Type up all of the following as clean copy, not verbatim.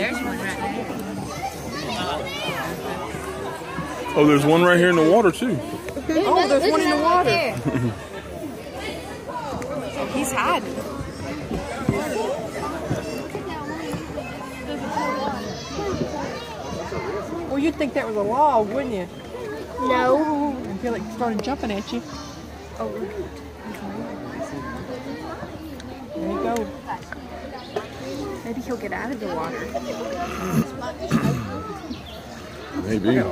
There's one right there. Oh, there's one right here in the water too. Oh, there's one in the water. He's hiding. Well, you'd think that was a log, wouldn't you? No. Until it started jumping at you. Oh, there you go. Maybe he'll get out of the water. Maybe. They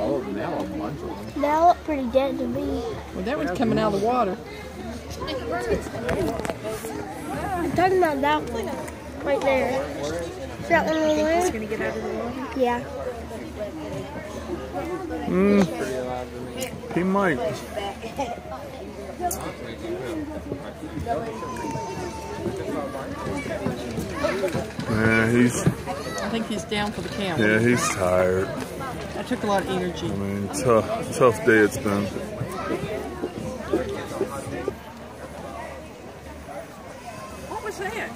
look pretty dead to me. Well, that one's coming out of the water. I'm talking about that one. Right there. Is that one over there? He's gonna get out of the water. Yeah. He might. Yeah, I think he's down for the count. yeah, he's tired. That took a lot of energy. I mean, tough day it's been. What was that?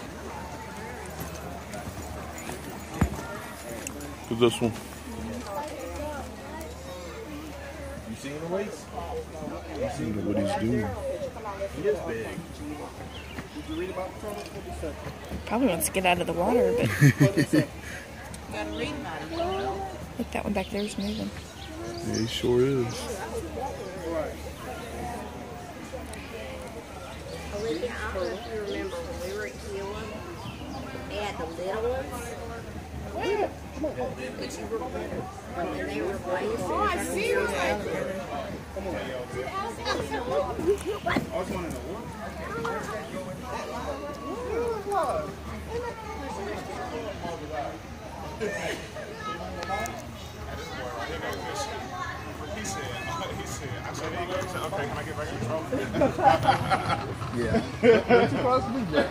Who's this one? You seen the weights? I wonder what he's doing. He is big. Did you read about the turtle? Probably wants to get out of the water, but look, that one back there is moving. Yeah, he sure is. Olivia, I don't know if you remember when we were at Keelan, they had the little ones. But you were when they were raised. Oh, I see. Okay, can I get back in control? Yeah. What's supposed to be there?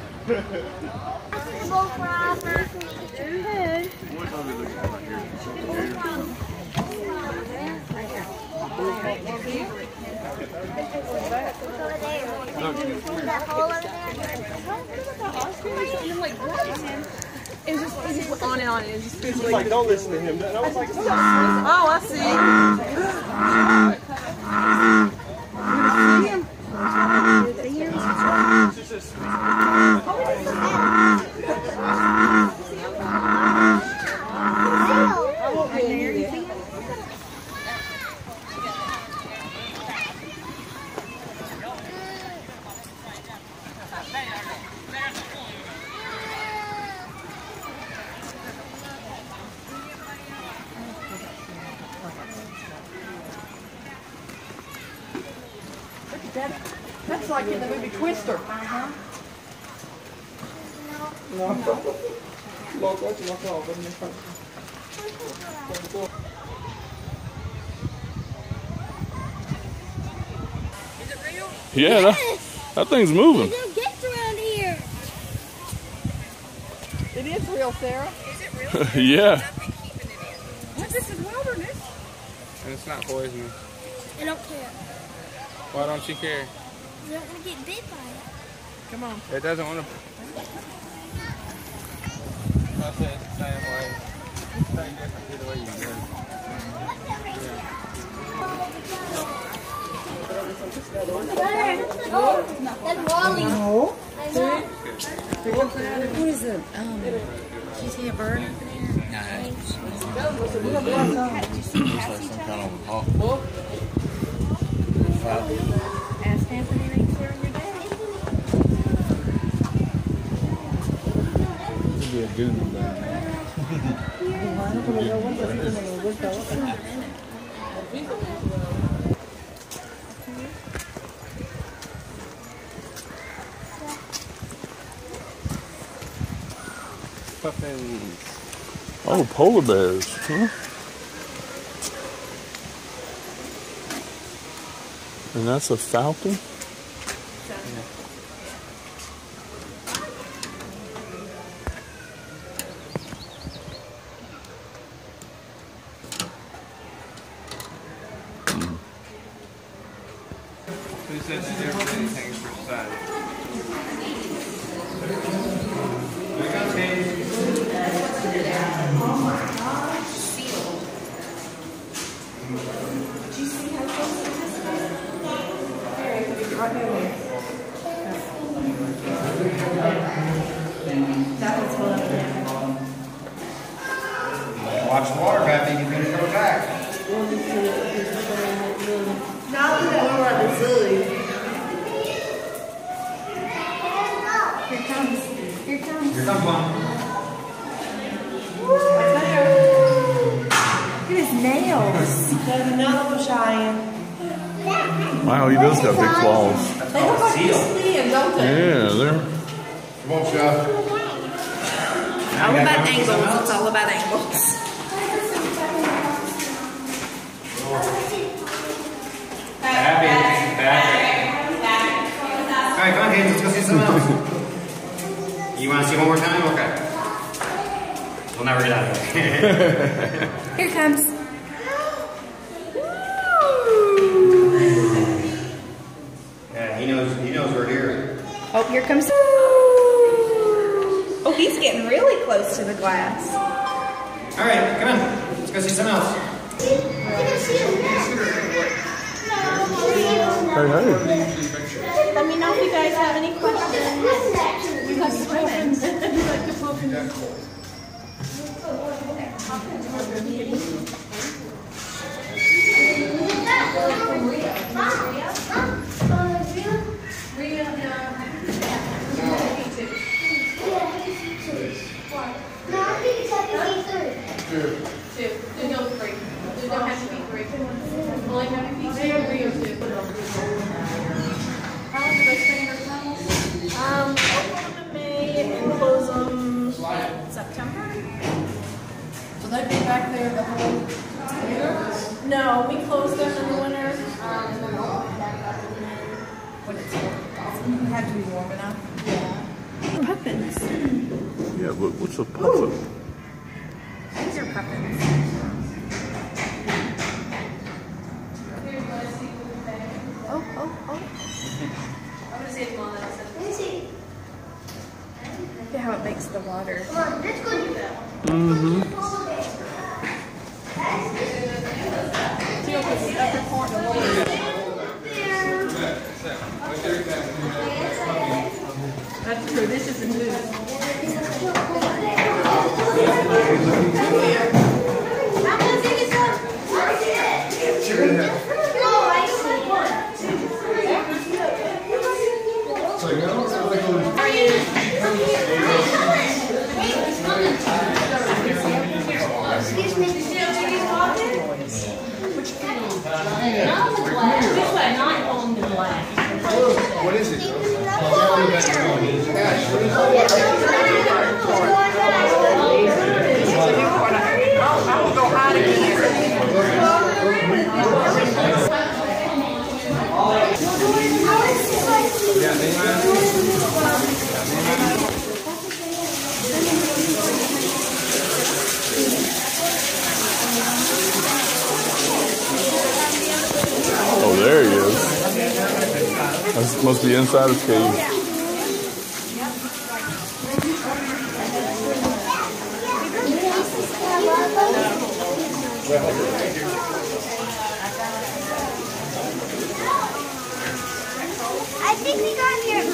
It's just on and on. It just feels Like, don't listen to him. And I was like, oh, I see. That's like in the movie Twister. No. Look, what's my fault? Is it real? Yeah, that thing's moving. There's gates around here. It is real, Sarah. Is it real? Yeah. What? This is wilderness. And it's not poisonous. I don't care. Why don't you care? I don't want to get bit by it. Come on. It doesn't want to. I say it's the same way. It's very different to the way you do it. That's Wally. No. What is it? Did you see a bird over there? No. Did you see Cassie? Some kind of hawk. Ask Anthony and Sarah and your dad. Could be a goon down there. Puffins. Oh, polar bears. Huh? And that's a falcon? Who says that everything for size? We got Watch the water, Pappy. He's gonna go back. Not that one at the zoo. Here comes. Here comes. Here comes one. Look at his nails. There's another one, Cheyenne. Wow, he does got big claws. They look like this thin, don't they? Yeah, they're. Come on, Chef. All about angles. It's all about angles. Happy. All right, come on, kids. Let's go see something else. You want to see one more time? Okay. We'll never get out of here. Here comes. Yeah, he knows we're here. Oh, here comes. Oh, he's getting really close to the glass. All right, come on. Let's go see something else. Hey, hey. Let me know if you guys have any questions. You like swimming. Two. There's no three. There don't have to be three. Only have to be two, 3 or 2. How long do they stay in our tunnels? Open them in May and close them September? So they'd be back there the whole year? No, we close them in the winter. When it's warm. Have to be warm enough. Puffins. Yeah, but what's a puffin? These are puffins. Oh, oh, oh. I'm going to say them all that. Look at how it makes the water. Mm-hmm. That's true. This is a new. Excuse me. Not on the glass. What is it? I will go hide again. Oh, there he is. That must be inside his cage. I think we got here.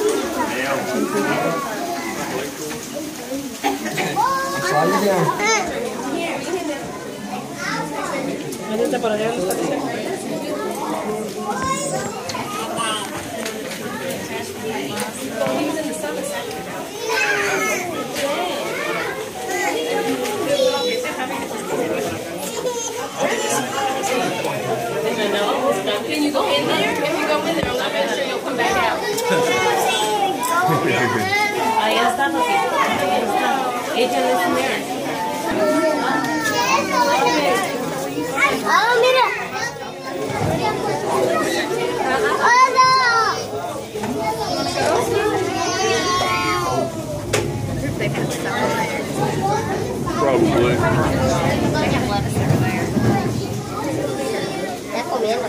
Can you go in there? If you go in there, I'm not sure you'll come back out. Ahí está, papito. Ahí está. Échale su mierda. Oh, mira. Hola. Probably. They have lettuce over there. Está comiendo.